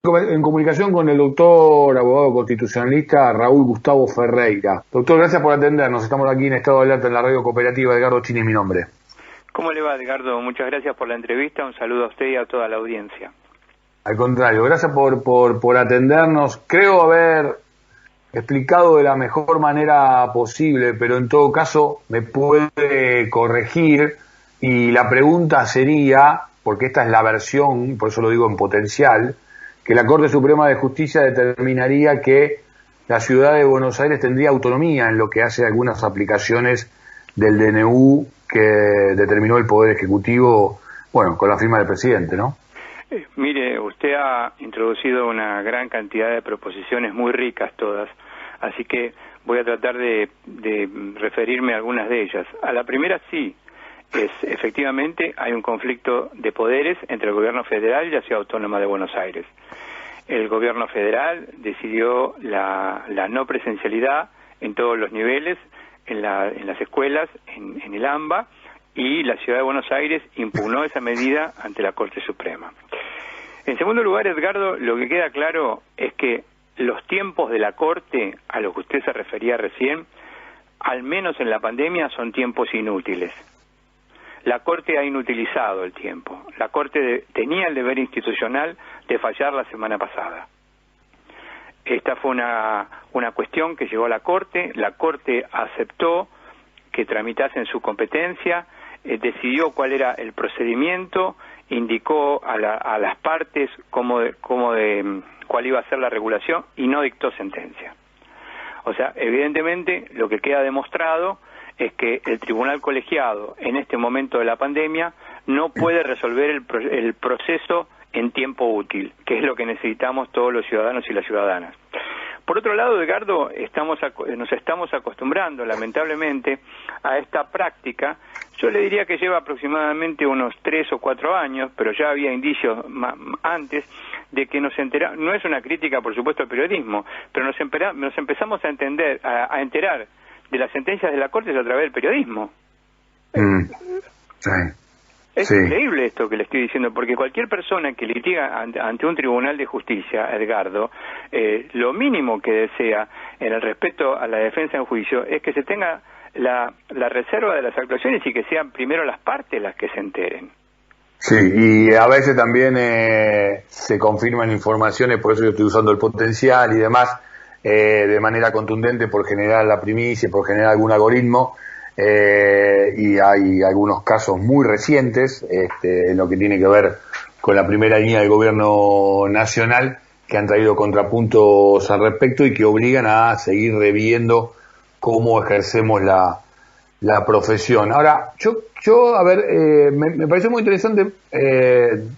En comunicación con el doctor, abogado constitucionalista Raúl Gustavo Ferreira. Doctor, gracias por atendernos. Estamos aquí en Estado de Alerta en la radio cooperativa. Edgardo Chini es mi nombre. ¿Cómo le va, Edgardo? Muchas gracias por la entrevista. Un saludo a usted y a toda la audiencia. Al contrario, gracias por atendernos. Creo haber explicado de la mejor manera posible, pero en todo caso me puede corregir. Y la pregunta sería, porque esta es la versión, por eso lo digo en potencial, que la Corte Suprema de Justicia determinaría que la ciudad de Buenos Aires tendría autonomía en lo que hace algunas aplicaciones del DNU que determinó el Poder Ejecutivo, bueno, con la firma del presidente, ¿no? Mire, usted ha introducido una gran cantidad de proposiciones muy ricas todas, así que voy a tratar de referirme a algunas de ellas. A la primera sí, efectivamente hay un conflicto de poderes entre el gobierno federal y la Ciudad Autónoma de Buenos Aires. El gobierno federal decidió la no presencialidad en todos los niveles, en las escuelas, en el AMBA, y la Ciudad de Buenos Aires impugnó esa medida ante la Corte Suprema. En segundo lugar, Edgardo, lo que queda claro es que los tiempos de la Corte, a los que usted se refería recién, al menos en la pandemia, son tiempos inútiles. La Corte ha inutilizado el tiempo. La Corte tenía el deber institucional de fallar la semana pasada. Esta fue una cuestión que llegó a la Corte aceptó que tramitase en su competencia, decidió cuál era el procedimiento, indicó a las partes cuál iba a ser la regulación y no dictó sentencia. O sea, evidentemente lo que queda demostrado es que el tribunal colegiado en este momento de la pandemia no puede resolver el proceso en tiempo útil, que es lo que necesitamos todos los ciudadanos y las ciudadanas. Por otro lado, Edgardo, nos estamos acostumbrando lamentablemente a esta práctica. Yo le diría que lleva aproximadamente unos 3 o 4 años, pero ya había indicios antes de que no es una crítica por supuesto al periodismo, pero nos empezamos a enterar de las sentencias de la Corte a través del periodismo. Sí. Es increíble esto que le estoy diciendo, porque cualquier persona que litiga ante un tribunal de justicia, Edgardo, lo mínimo que desea en el respeto a la defensa en juicio es que se tenga la reserva de las actuaciones y que sean primero las partes las que se enteren. Sí, y a veces también se confirman informaciones, por eso yo estoy usando el potencial y demás, de manera contundente por generar la primicia, por generar algún algoritmo, y hay algunos casos muy recientes en lo que tiene que ver con la primera línea del gobierno nacional que han traído contrapuntos al respecto y que obligan a seguir reviendo cómo ejercemos la profesión. Ahora, yo a ver, me pareció muy interesante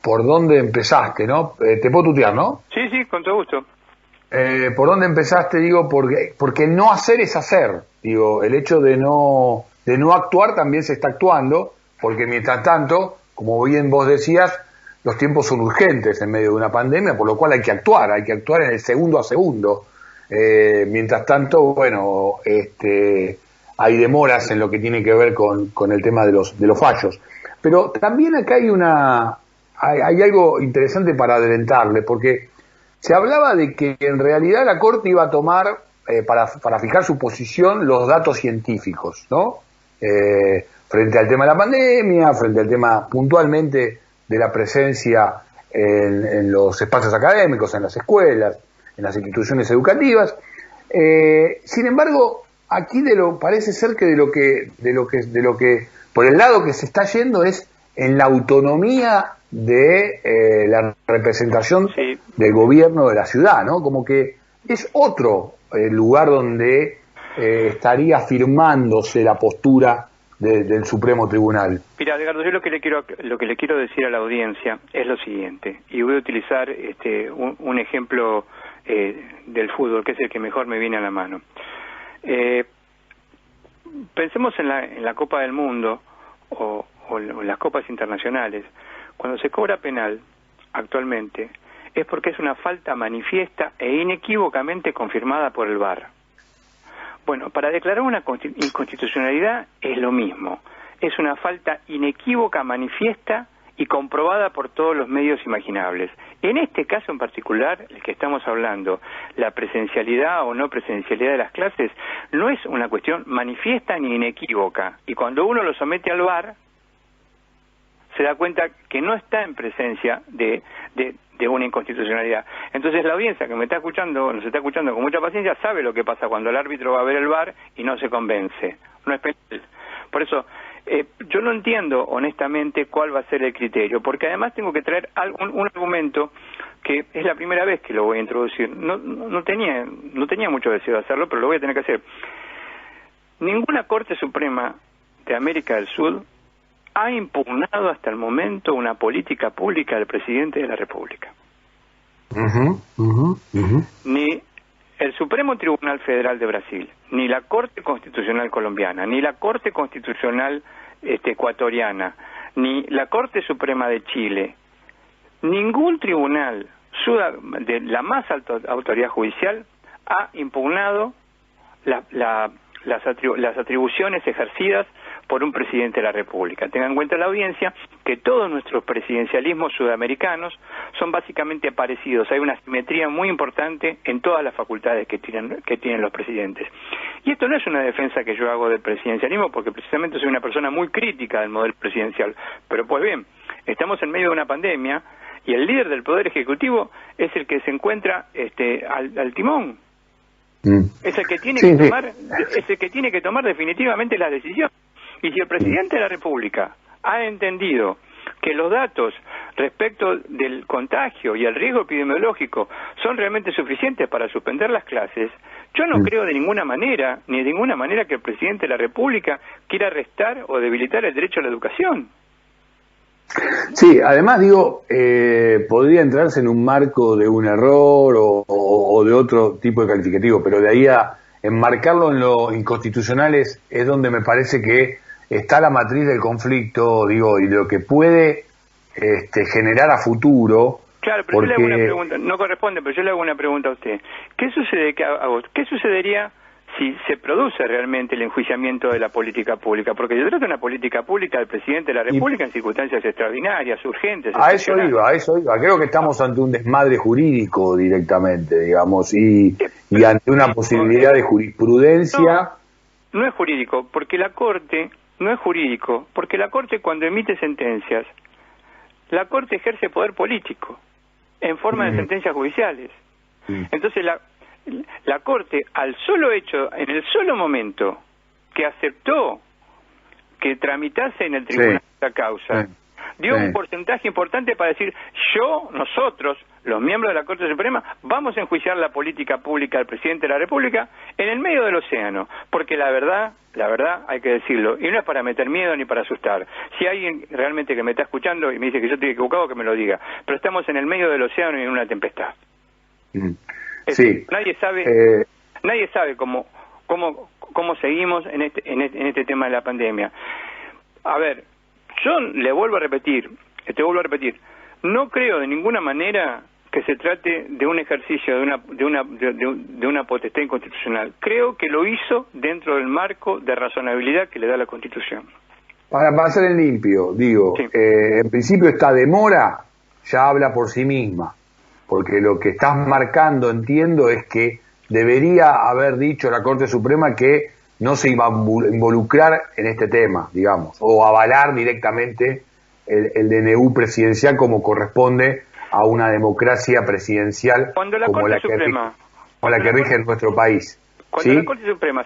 por dónde empezaste, ¿no? Te puedo tutear, ¿no? Sí, con todo gusto. ¿Por dónde empezaste? Digo, porque no hacer es hacer. Digo, el hecho de no actuar también se está actuando, porque mientras tanto, como bien vos decías, los tiempos son urgentes en medio de una pandemia, por lo cual hay que actuar en el segundo a segundo. Mientras tanto, bueno, hay demoras en lo que tiene que ver con el tema de los fallos. Pero también acá hay algo interesante para adelantarle, porque se hablaba de que en realidad la Corte iba a tomar, para fijar su posición, los datos científicos, ¿no? Frente al tema de la pandemia, frente al tema puntualmente de la presencia en los espacios académicos, en las escuelas, en las instituciones educativas. Sin embargo, aquí parece ser que de lo que por el lado que se está yendo es en la autonomía de la representación del gobierno de la ciudad, ¿no? Como que es otro lugar donde estaría firmándose la postura del Supremo Tribunal. Mira, Edgardo, yo lo que le quiero decir a la audiencia es lo siguiente, y voy a utilizar un ejemplo del fútbol, que es el que mejor me viene a la mano. Pensemos en la Copa del Mundo o en las copas internacionales. Cuando se cobra penal actualmente es porque es una falta manifiesta e inequívocamente confirmada por el VAR. Bueno, para declarar una inconstitucionalidad es lo mismo. Es una falta inequívoca, manifiesta y comprobada por todos los medios imaginables. En este caso en particular, el que estamos hablando, la presencialidad o no presencialidad de las clases, no es una cuestión manifiesta ni inequívoca. Y cuando uno lo somete al VAR, se da cuenta que no está en presencia de una inconstitucionalidad. Entonces la audiencia que me está escuchando, nos está escuchando con mucha paciencia, sabe lo que pasa cuando el árbitro va a ver el VAR y no se convence. No es penal. Por eso, yo no entiendo honestamente cuál va a ser el criterio, porque además tengo que traer un argumento que es la primera vez que lo voy a introducir. No tenía mucho deseo de hacerlo, pero lo voy a tener que hacer. Ninguna Corte Suprema de América del Sur ha impugnado hasta el momento una política pública del presidente de la República. Ni el Supremo Tribunal Federal de Brasil, ni la Corte Constitucional Colombiana, ni la Corte Constitucional ecuatoriana, ni la Corte Suprema de Chile, ningún tribunal de la más alta autoridad judicial ha impugnado las atribuciones ejercidas por un presidente de la República. Tengan en cuenta la audiencia que todos nuestros presidencialismos sudamericanos son básicamente parecidos. Hay una simetría muy importante en todas las facultades que tienen los presidentes. Y esto no es una defensa que yo hago del presidencialismo, porque precisamente soy una persona muy crítica del modelo presidencial. Pero pues bien, estamos en medio de una pandemia y el líder del Poder Ejecutivo es el que se encuentra al timón. Es el que tiene que tomar definitivamente la decisión. Y si el presidente de la República ha entendido que los datos respecto del contagio y el riesgo epidemiológico son realmente suficientes para suspender las clases, yo no creo de ninguna manera, ni de ninguna manera, que el presidente de la República quiera restar o debilitar el derecho a la educación. Sí, además digo, podría entrarse en un marco de un error o de otro tipo de calificativo, pero de ahí a enmarcarlo en lo inconstitucional es donde me parece que está la matriz del conflicto, digo, y de lo que puede generar a futuro. Claro, pero yo le hago una pregunta, no corresponde, pero yo le hago una pregunta a usted. ¿Qué sucedería si se produce realmente el enjuiciamiento de la política pública? Porque se trata de una política pública del presidente de la República en circunstancias extraordinarias, urgentes. A eso iba. Creo que estamos ante un desmadre jurídico directamente, digamos, y ante una posibilidad de jurisprudencia. No es jurídico, porque la Corte cuando emite sentencias, la Corte ejerce poder político en forma de sentencias judiciales. Entonces la Corte, en el solo momento que aceptó que tramitase en el tribunal esta causa, dio un porcentaje importante para decir, nosotros, los miembros de la Corte Suprema, vamos a enjuiciar la política pública del presidente de la República en el medio del océano, porque la verdad hay que decirlo, y no es para meter miedo ni para asustar. Si hay alguien realmente que me está escuchando y me dice que yo estoy equivocado, que me lo diga, pero estamos en el medio del océano y en una tempestad. Sí. Nadie sabe cómo seguimos en este tema de la pandemia. A ver, yo te vuelvo a repetir, no creo de ninguna manera que se trate de un ejercicio de una potestad inconstitucional. Creo que lo hizo dentro del marco de razonabilidad que le da la Constitución. Para hacer el limpio, digo, sí. En principio esta demora ya habla por sí misma, porque lo que estás marcando, entiendo, es que debería haber dicho la Corte Suprema que no se iba a involucrar en este tema, digamos, o avalar directamente el DNU presidencial como corresponde a una democracia presidencial como la que rige en nuestro país. Cuando la Corte Suprema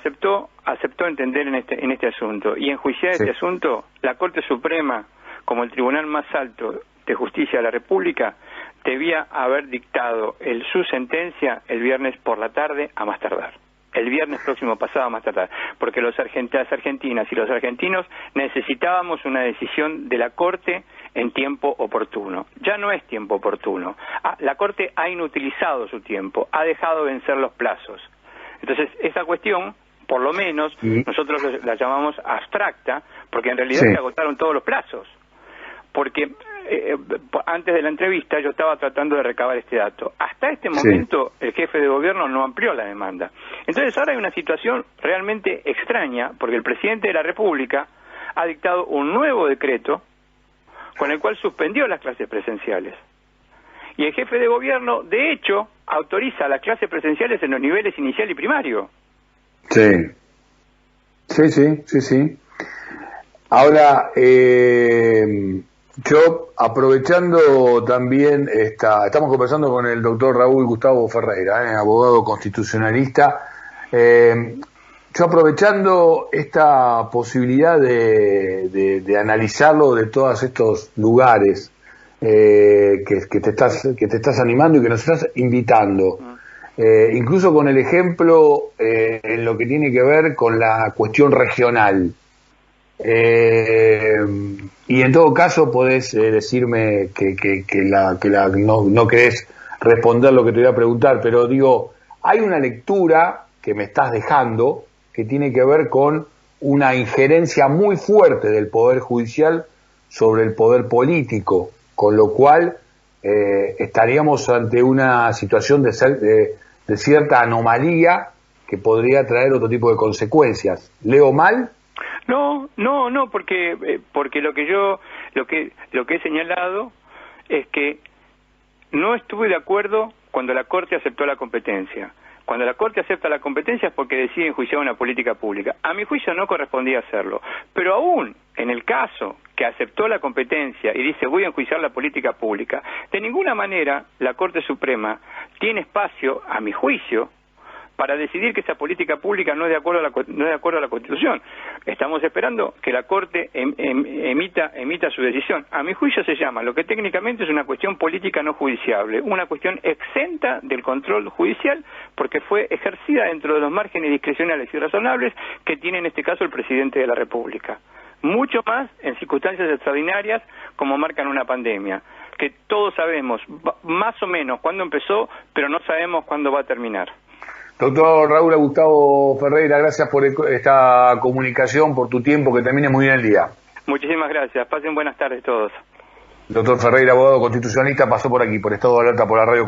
aceptó entender en este asunto y enjuiciar este asunto, la Corte Suprema, como el tribunal más alto de justicia de la República, debía haber dictado su sentencia el viernes por la tarde a más tardar. El viernes próximo pasado a más tardar, porque las argentinas y los argentinos necesitábamos una decisión de la Corte en tiempo oportuno. Ya no es tiempo oportuno. La Corte ha inutilizado su tiempo, ha dejado vencer los plazos. Entonces, esa cuestión, por lo menos, nosotros la llamamos abstracta, porque en realidad se agotaron todos los plazos. Porque antes de la entrevista yo estaba tratando de recabar este dato. Hasta este momento el jefe de gobierno no amplió la demanda. Entonces ahora hay una situación realmente extraña, porque el presidente de la República ha dictado un nuevo decreto con el cual suspendió las clases presenciales. Y el jefe de gobierno, de hecho, autoriza las clases presenciales en los niveles inicial y primario. Sí. Sí. Ahora, yo, aprovechando también estamos conversando con el doctor Raúl Gustavo Ferreira, abogado constitucionalista. Yo, aprovechando esta posibilidad de analizarlo de todos estos lugares que te estás animando y que nos estás invitando, incluso con el ejemplo en lo que tiene que ver con la cuestión regional. Y en todo caso podés decirme que no querés responder lo que te voy a preguntar, pero digo, hay una lectura que me estás dejando que tiene que ver con una injerencia muy fuerte del Poder Judicial sobre el poder político, con lo cual estaríamos ante una situación de cierta anomalía que podría traer otro tipo de consecuencias. ¿Leo mal? No, porque lo que he señalado es que no estuve de acuerdo cuando la Corte aceptó la competencia. Cuando la Corte acepta la competencia es porque decide enjuiciar una política pública. A mi juicio no correspondía hacerlo, pero aún en el caso que aceptó la competencia y dice voy a enjuiciar la política pública, de ninguna manera la Corte Suprema tiene espacio, a mi juicio, para decidir que esa política pública no es de acuerdo a la Constitución. Estamos esperando que la Corte emita su decisión. A mi juicio se llama lo que técnicamente es una cuestión política no judiciable, una cuestión exenta del control judicial porque fue ejercida dentro de los márgenes discrecionales y razonables que tiene en este caso el presidente de la República. Mucho más en circunstancias extraordinarias como marcan una pandemia, que todos sabemos más o menos cuándo empezó, pero no sabemos cuándo va a terminar. Doctor Raúl Gustavo Ferreira, gracias por esta comunicación, por tu tiempo, que termine muy bien el día. Muchísimas gracias, pasen buenas tardes todos. Doctor Ferreira, abogado constitucionalista, pasó por aquí, por Estado de Alerta, por la radio.